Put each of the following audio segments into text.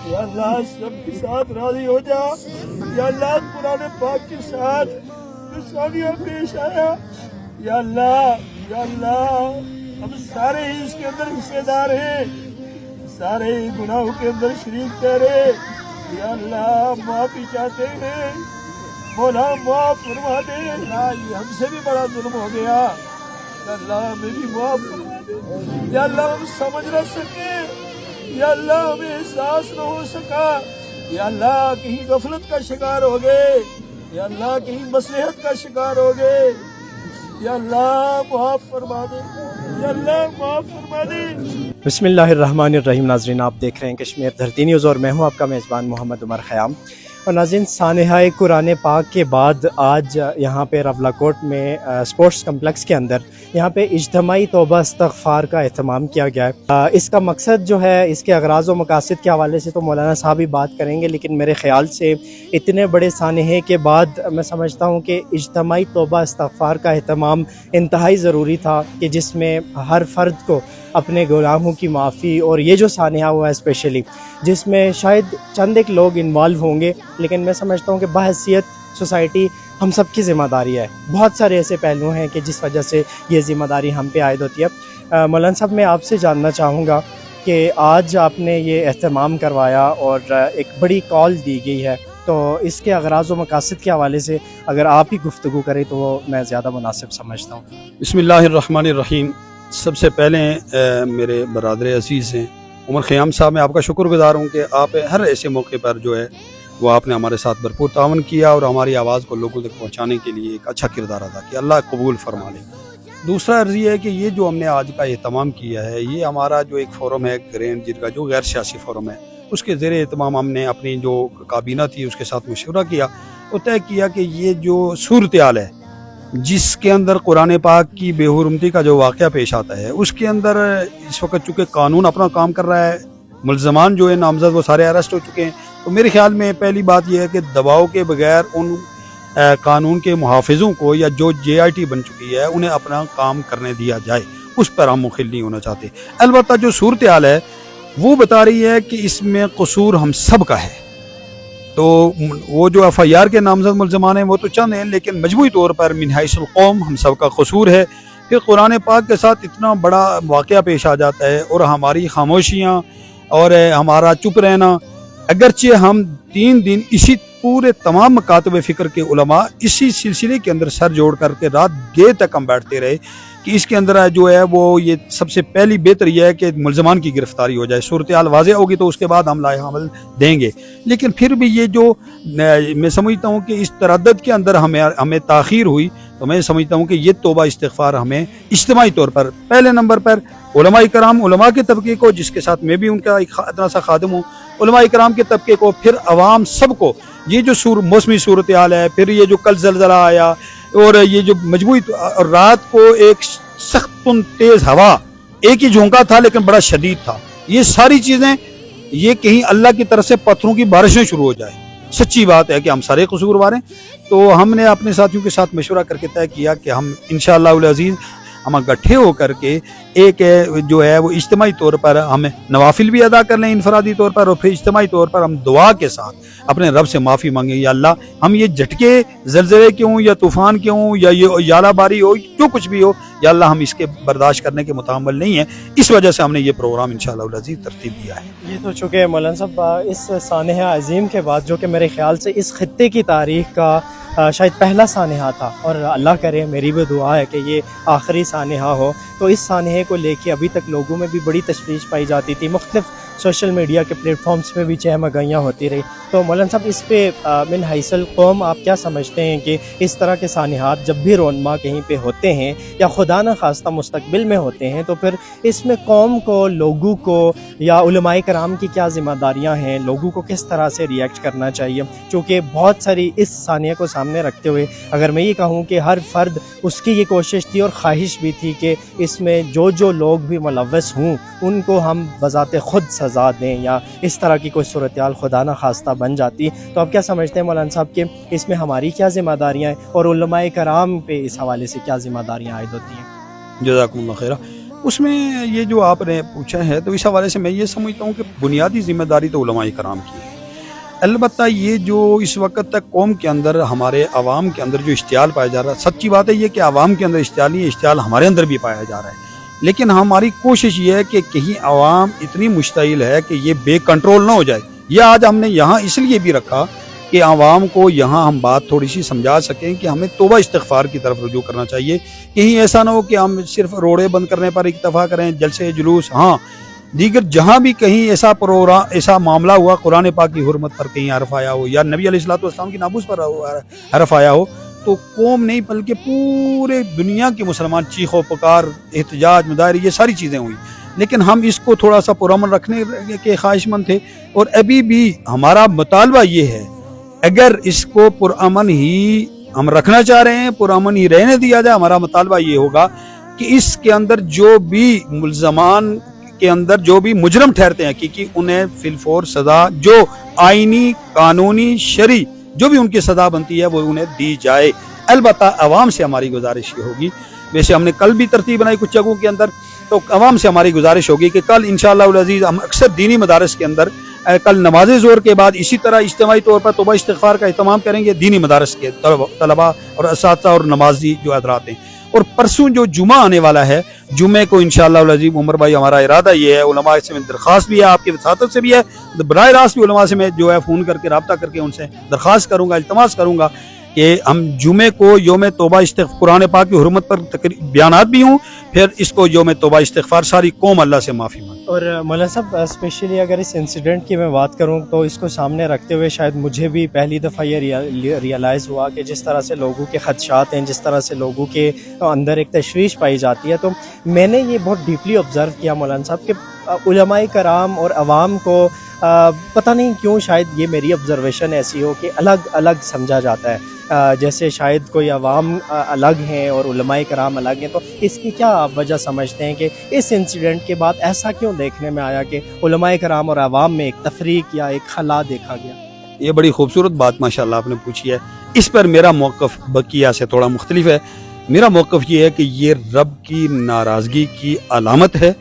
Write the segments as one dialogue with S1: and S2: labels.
S1: یا اللہ سب کے ساتھ راضی ہو جا. یا اللہ قرآن پاک کے ساتھ ثانیہ پیش آیا. یا اللہ ہم سارے ہی اس کے اندر حصے دار ہیں, سارے ہی گناہوں کے اندر شریک تیرے. یا اللہ معافی چاہتے ہیں, مولا معاف فرما دے. اللہ یہ ہم سے بھی بڑا ظلم ہو گیا, یا اللہ ہمیں بھی معاف فرما دے. یا اللہ ہم سمجھ نہ سکے, یا اللہ ہمیں احساس نہ ہو سکا. یا اللہ کہیں غفلت کا شکار ہو گئے, یا اللہ کہیں مصلحت کا شکار ہو گئے. یا اللہ معاف فرما دے, یا اللہ معاف فرما دے.
S2: بسم اللہ الرحمن الرحیم. ناظرین آپ دیکھ رہے ہیں کشمیر دھرتی نیوز اور میں ہوں آپ کا میزبان محمد عمر خیام. اور ناظرین سانحہ قرآن پاک کے بعد آج یہاں پہ رولاکوٹ میں اسپورٹس کمپلیکس کے اندر یہاں پہ اجتماعی توبہ استغفار کا اہتمام کیا گیا ہے. اس کا مقصد جو ہے, اس کے اغراض و مقاصد کے حوالے سے تو مولانا صاحب ہی بات کریں گے, لیکن میرے خیال سے اتنے بڑے سانحے کے بعد میں سمجھتا ہوں کہ اجتماعی توبہ استغفار کا اہتمام انتہائی ضروری تھا, کہ جس میں ہر فرد کو اپنے گناہوں کی معافی, اور یہ جو سانحہ ہوا ہے اسپیشلی جس میں شاید چند ایک لوگ انوالو ہوں گے, لیکن میں سمجھتا ہوں کہ بحیثیت سوسائٹی ہم سب کی ذمہ داری ہے. بہت سارے ایسے پہلو ہیں کہ جس وجہ سے یہ ذمہ داری ہم پہ عائد ہوتی ہے. مولانا صاحب میں آپ سے جاننا چاہوں گا کہ آج آپ نے یہ اہتمام کروایا اور ایک بڑی کال دی گئی ہے, تو اس کے اغراض و مقاصد کے حوالے سے اگر آپ ہی گفتگو کریں تو وہ میں زیادہ مناسب سمجھتا ہوں.
S3: بسم اللہ الرحمن الرحیم. سب سے پہلے میرے برادر عزیز ہیں عمر خیام صاحب, میں آپ کا شکر گزار ہوں کہ آپ ہر ایسے موقع پر جو ہے وہ آپ نے ہمارے ساتھ بھرپور تعاون کیا اور ہماری آواز کو لوگوں تک پہنچانے کے لیے ایک اچھا کردار ادا کیا. اللہ قبول فرما لے. دوسرا عرض یہ ہے کہ یہ جو ہم نے آج کا اہتمام کیا ہے, یہ ہمارا جو ایک فورم ہے گرینڈ جرگہ, جو غیر سیاسی فورم ہے, اس کے زیر اہتمام ہم نے اپنی جو کابینہ تھی اس کے ساتھ مشورہ کیا اور طے کیا کہ یہ جو صورتحال ہے جس کے اندر قرآن پاک کی بے حرمتی کا جو واقعہ پیش آتا ہے, اس کے اندر اس وقت چونکہ قانون اپنا کام کر رہا ہے, ملزمان جو ہے نامزد وہ سارے اریسٹ ہو چکے ہیں, تو میرے خیال میں پہلی بات یہ ہے کہ دباؤ کے بغیر ان قانون کے محافظوں کو یا جو JIT بن چکی ہے انہیں اپنا کام کرنے دیا جائے, اس پر ہم مخل نہیں ہونا چاہتے. البتہ جو صورتحال ہے وہ بتا رہی ہے کہ اس میں قصور ہم سب کا ہے. تو وہ جو FIR کے نامزد ملزمان ہیں وہ تو چند ہیں, لیکن مجموعی طور پر من حیث القوم ہم سب کا قصور ہے. پھر قرآن پاک کے ساتھ اتنا بڑا واقعہ پیش آ جاتا ہے اور ہماری خاموشیاں اور ہمارا چپ رہنا, اگرچہ ہم 3 دن اسی پورے تمام مکاتب فکر کے علماء اسی سلسلے کے اندر سر جوڑ کر کے رات گئے تک ہم بیٹھتے رہے کہ اس کے اندر جو ہے وہ یہ سب سے پہلی بہتر یہ ہے کہ ملزمان کی گرفتاری ہو جائے. صورتحال واضح ہوگی تو اس کے بعد ہم لائحہ عمل دیں گے. لیکن پھر بھی یہ جو میں سمجھتا ہوں کہ اس تردد کے اندر ہمیں تاخیر ہوئی, تو میں سمجھتا ہوں کہ یہ توبہ استغفار ہمیں اجتماعی طور پر پہلے نمبر پر علماء کرام, علماء کے طبقے کو جس کے ساتھ میں بھی ان کا اتنا سا خادم ہوں, علماء کرام کے طبقے کو, پھر عوام سب کو, یہ جو موسمی صورتحال ہے, پھر یہ جو کل زلزلہ آیا اور یہ جو مجموعی اور رات کو ایک سخت تیز ہوا, ایک ہی جھونکا تھا لیکن بڑا شدید تھا, یہ ساری چیزیں یہ کہیں اللہ کی طرف سے پتھروں کی بارشیں شروع ہو جائے. سچی بات ہے کہ ہم سارے قصوروار ہیں. تو ہم نے اپنے ساتھیوں کے ساتھ مشورہ کر کے طے کیا کہ ہم انشاءاللہ العزیز ہم اکٹھے ہو کر کے ایک جو ہے وہ اجتماعی طور پر ہم نوافل بھی ادا کر لیں انفرادی طور پر, اور پھر اجتماعی طور پر ہم دعا کے ساتھ اپنے رب سے معافی مانگیں. یا اللہ ہم یہ جھٹکے زلزلے کے ہوں یا طوفان کے ہوں یا یہ یالہ باری ہو, جو کچھ بھی ہو, یا اللہ ہم اس کے برداشت کرنے کے متحمل نہیں ہیں. اس وجہ سے ہم نے یہ پروگرام انشاءاللہ العزیز ترتیب دیا ہے.
S2: یہ تو چونکہ مولانا صاحب اس سانحہ عظیم کے بعد, جو کہ میرے خیال سے اس خطے کی تاریخ کا شاید پہلا سانحہ تھا, اور اللہ کرے میری بھی دعا ہے کہ یہ آخری سانحہ ہو, تو اس سانحے کو لے کے ابھی تک لوگوں میں بھی بڑی تشویش پائی جاتی تھی, مختلف سوشل میڈیا کے پلیٹ فارمز پہ بھی چہمگائیاں ہوتی رہی. تو مولانا صاحب اس پہ من حیث القوم آپ کیا سمجھتے ہیں کہ اس طرح کے سانحات جب بھی رونما کہیں پہ ہوتے ہیں یا خدا نہ خواستہ مستقبل میں ہوتے ہیں, تو پھر اس میں قوم کو, لوگوں کو یا علماء کرام کی کیا ذمہ داریاں ہیں, لوگوں کو کس طرح سے ریئیکٹ کرنا چاہیے؟ چونکہ بہت ساری اس سانحے کو سامنے رکھتے ہوئے اگر میں یہ کہوں کہ ہر فرد اس کی یہ کوشش تھی اور خواہش بھی تھی کہ اس میں جو لوگ بھی ملوث ہوں ان کو ہم بذات خود سزا دیں, یا اس طرح کی کوئی صورتحال خدا نہ خواستہ بن جاتی. تو آپ کیا سمجھتے ہیں مولانا صاحب کہ اس میں ہماری کیا ذمہ داریاں ہیں اور علماء کرام پہ اس حوالے سے کیا ذمہ داریاں عائد ہوتی ہیں؟
S3: جزاکم اللہ خیرہ. اس میں یہ جو آپ نے پوچھا ہے تو اس حوالے سے میں یہ سمجھتا ہوں کہ بنیادی ذمہ داری تو علماء کرام کی ہے. البتہ یہ جو اس وقت تک قوم کے اندر ہمارے عوام کے اندر جو اشتعال پایا جا رہا ہے، سچی بات ہے یہ کہ عوام کے اندر اشتعال نہیں ہے، اشتعال ہمارے اندر بھی پایا جا رہا ہے. لیکن ہماری کوشش یہ ہے کہ کہیں عوام اتنی مشتعل ہے کہ یہ بے کنٹرول نہ ہو جائے. یہ آج ہم نے یہاں اس لیے بھی رکھا کہ عوام کو یہاں ہم بات تھوڑی سی سمجھا سکیں کہ ہمیں توبہ استغفار کی طرف رجوع کرنا چاہیے. کہیں ایسا نہ ہو کہ ہم صرف روڑے بند کرنے پر اکتفا کریں، جلسے جلوس، ہاں دیگر جہاں بھی کہیں ایسا پروگرام، ایسا معاملہ ہوا قرآن پاک کی حرمت پر کہیں حرف آیا ہو یا نبی علیہ الصلوۃ والسلام کی ناموس پر حرف آیا ہو، تو قوم نہیں بلکہ پورے دنیا کے مسلمان چیخ و پکار، احتجاج، مظاہرے، یہ ساری چیزیں ہوئی. لیکن ہم اس کو تھوڑا سا پرامن رکھنے کے خواہش مند تھے، اور ابھی بھی ہمارا مطالبہ یہ ہے اگر اس کو پرامن ہی ہم رکھنا چاہ رہے ہیں، پرامن ہی رہنے دیا جائے. ہمارا مطالبہ یہ ہوگا کہ اس کے اندر جو بھی ملزمان کے اندر جو بھی مجرم ٹھہرتے ہیں حقیقی، انہیں فی الفور سزا جو آئینی، قانونی، شرعی جو بھی ان کی سزا بنتی ہے وہ انہیں دی جائے. البتہ عوام سے ہماری گزارش یہ ہوگی، ویسے ہم نے کل بھی ترتیب بنائی کچھ جگہوں کے اندر، تو عوام سے ہماری گزارش ہوگی کہ کل انشاءاللہ العزیز ہم اکثر دینی مدارس کے اندر کل نماز ظہر کے بعد اسی طرح اجتماعی طور پر توبہ استغفار کا اہتمام کریں گے دینی مدارس کے طلباء اور اساتذہ اور نمازی جو حضرات ہیں. اور پرسوں جو جمعہ آنے والا ہے، جمعے کو انشاءاللہ العزیز عمر بھائی ہمارا ارادہ یہ ہے، علماء سے میں درخواست بھی ہے، آپ کے وساطت سے بھی ہے، براہ راست بھی علماء سے میں جو ہے فون کر کے رابطہ کر کے ان سے درخواست کروں گا، التماس کروں گا کہ ہم جمعے کو یوم توبہ استغفار، قرآن پاک کی حرمت پر بیانات بھی ہوں، پھر اس کو یوم توبہ استغفار ساری قوم اللہ سے معافی مانگے.
S2: اور مولانا صاحب اسپیشلی اگر اس انسیڈنٹ کی میں بات کروں تو اس کو سامنے رکھتے ہوئے شاید مجھے بھی پہلی دفعہ یہ ریئلائز ہوا کہ جس طرح سے لوگوں کے خدشات ہیں، جس طرح سے لوگوں کے اندر ایک تشویش پائی جاتی ہے، تو میں نے یہ بہت ڈیپلی آبزرو کیا مولانا صاحب کہ علماء کرام اور عوام کو پتہ نہیں کیوں، شاید یہ میری آبزرویشن ایسی ہو کہ الگ الگ سمجھا جاتا ہے. جیسے شاید کوئی عوام الگ ہیں اور علماء کرام الگ ہیں، تو اس کی کیا آپ وجہ سمجھتے ہیں کہ اس انسیڈنٹ کے بعد ایسا کیوں دیکھنے میں آیا کہ علماء کرام اور عوام میں ایک تفریق یا ایک خلا دیکھا گیا؟
S3: یہ بڑی خوبصورت بات ماشاءاللہ آپ نے پوچھی ہے. اس پر میرا موقف بقیہ سے تھوڑا مختلف ہے. میرا موقف یہ ہے کہ یہ رب کی ناراضگی کی علامت ہے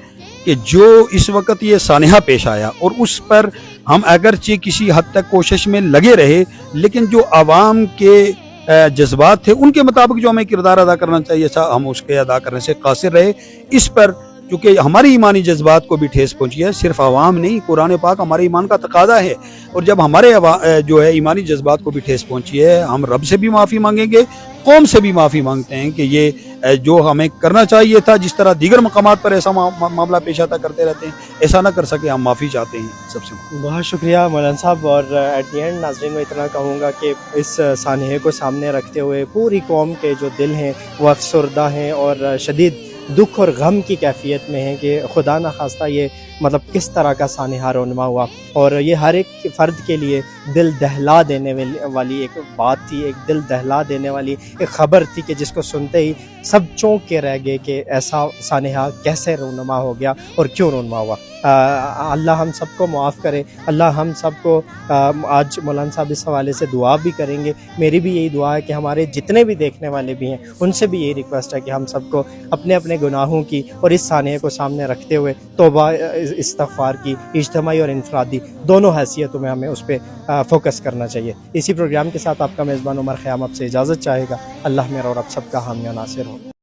S3: کہ جو اس وقت یہ سانحہ پیش آیا، اور اس پر ہم اگرچہ کسی حد تک کوشش میں لگے رہے، لیکن جو عوام کے جذبات تھے ان کے مطابق جو ہمیں کردار ادا کرنا چاہیے تھا ہم اس کے ادا کرنے سے قاصر رہے. اس پر چونکہ ہماری ایمانی جذبات کو بھی ٹھیس پہنچی ہے، صرف عوام نہیں، قرآن پاک ہمارے ایمان کا تقاضا ہے، اور جب ہمارے جو ہے ایمانی جذبات کو بھی ٹھیس پہنچی ہے، ہم رب سے بھی معافی مانگیں گے، قوم سے بھی معافی مانگتے ہیں کہ یہ جو ہمیں کرنا چاہیے تھا، جس طرح دیگر مقامات پر ایسا معاملہ پیش آتا کرتے رہتے ہیں، ایسا نہ کر سکے، ہم معافی چاہتے ہیں سب سے.
S2: بہت شکریہ مولانا صاحب. اور ایٹ دی اینڈ ناظرین میں اتنا کہوں گا کہ اس سانحے کو سامنے رکھتے ہوئے پوری قوم کے جو دل ہیں وہ افسردہ ہیں اور شدید دکھ اور غم کی کیفیت میں ہیں کہ خدا نخواستہ یہ مطلب کس طرح کا سانحہ رونما ہوا، اور یہ ہر ایک فرد کے لیے دل دہلا دینے والی ایک بات تھی، ایک دل دہلا دینے والی ایک خبر تھی کہ جس کو سنتے ہی سب چونک کے رہ گئے کہ ایسا سانحہ کیسے رونما ہو گیا اور کیوں رونما ہوا. اللہ ہم سب کو معاف کرے. اللہ ہم سب کو آج مولانا صاحب اس حوالے سے دعا بھی کریں گے. میری بھی یہی دعا ہے کہ ہمارے جتنے بھی دیکھنے والے بھی ہیں ان سے بھی یہی ریکویسٹ ہے کہ ہم سب کو اپنے اپنے گناہوں کی اور اس سانحے کو سامنے رکھتے ہوئے توبہ استغفار کی اجتماعی اور انفرادی دونوں حیثیتوں میں ہمیں اس پہ فوکس کرنا چاہیے. اسی پروگرام کے ساتھ آپ کا میزبان عمر خیام آپ سے اجازت چاہے گا. اللہ میرا اور آپ سب کا حامی و ناصر ہو.